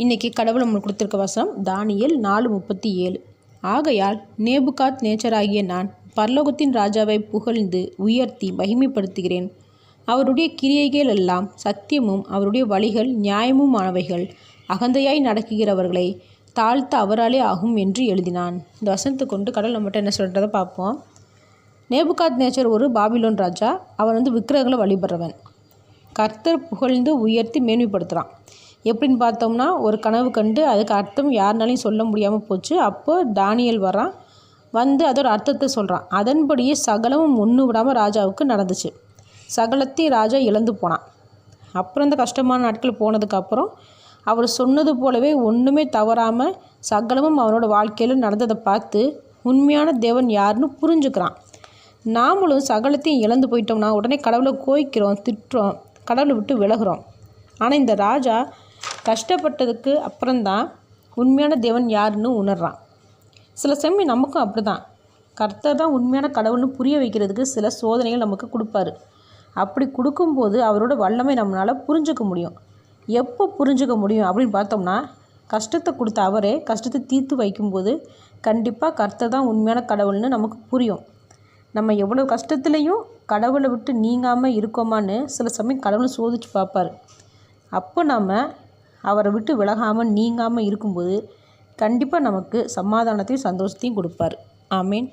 இன்றைக்கி கடவுள் நம்மளுக்கு கொடுத்துருக்க வசனம் தானியேல் 4:37. ஆகையால் நேபுகாத் நேச்சராகிய நான் பரலோகத்தின் ராஜாவை புகழ்ந்து உயர்த்தி மகிமைப்படுத்துகிறேன். அவருடைய கிரியைகள் எல்லாம் சத்தியமும் அவருடைய வழிகள் நியாயமுமானவைகள். அகந்தையாய் நடக்குகிறவர்களை தாழ்த்த அவராலே ஆகும் என்று எழுதினான். இந்த வசனத்தை கொண்டு கடவுள் நம்மகிட்ட என்ன சொல்கிறத பார்ப்போம். நேபுகாத் நேச்சர் ஒரு பாபிலோன் ராஜா. அவன் விக்கிரகங்களை வழிபடுறவன். கர்த்தர் புகழ்ந்து உயர்த்தி மேன்மைப்படுத்துகிறான். எப்படின்னு பார்த்தோம்னா, ஒரு கனவு கண்டு அதுக்கு அர்த்தம் யாருனாலையும் சொல்ல முடியாமல் போச்சு. அப்போ தானியேல் வரான். அதோட அர்த்தத்தை சொல்கிறான். அதன்படியே சகலமும் ஒன்று விடாமல் ராஜாவுக்கு நடந்துச்சு. சகலத்தையும் ராஜா இழந்து போனான். அப்புறம் இந்த கஷ்டமான நாட்கள் போனதுக்கப்புறம் அவர் சொன்னது போலவே ஒன்றுமே தவறாமல் சகலமும் அவனோட வாழ்க்கையில் நடந்ததை பார்த்து உண்மையான தேவன் யாருன்னு புரிஞ்சுக்கிறான். நாமளும் சகலத்தையும் இழந்து போயிட்டோம்னா உடனே கடவுளை கோய்க்கிறோம், திட்டுறோம், கடவுளை விட்டு விலகுறோம். ஆனால் இந்த ராஜா கஷ்டப்பட்டதுக்கு அப்புறம்தான் உண்மையான தேவன் யாருன்னு உணர்றான். சில சமயம் நமக்கும் அப்படி தான். கர்த்தர் தான் உண்மையான கடவுள்னு புரிய வைக்கிறதுக்கு சில சோதனைகள் நமக்கு கொடுப்பாரு. அப்படி கொடுக்கும்போது அவரோட வல்லமை நம்மளால் புரிஞ்சுக்க முடியும். எப்போ புரிஞ்சுக்க முடியும் அப்படின்னு பார்த்தோம்னா, கஷ்டத்தை கொடுத்த அவரே கஷ்டத்தை தீர்த்து வைக்கும்போது கண்டிப்பாக கர்த்தர் தான் உண்மையான கடவுள்னு நமக்கு புரியும். நம்ம எவ்வளோ கஷ்டத்துலேயும் கடவுளை விட்டு நீங்காமல் இருக்கோமான்னு சில சமயம் கடவுளை சோதித்து பார்ப்பார். அப்போ நம்ம அவரை விட்டு விலகாமல் நீங்காமல் இருக்கும்போது கண்டிப்பாக நமக்கு சமாதானத்தையும் சந்தோஷத்தையும் கொடுப்பார். ஆமேன்.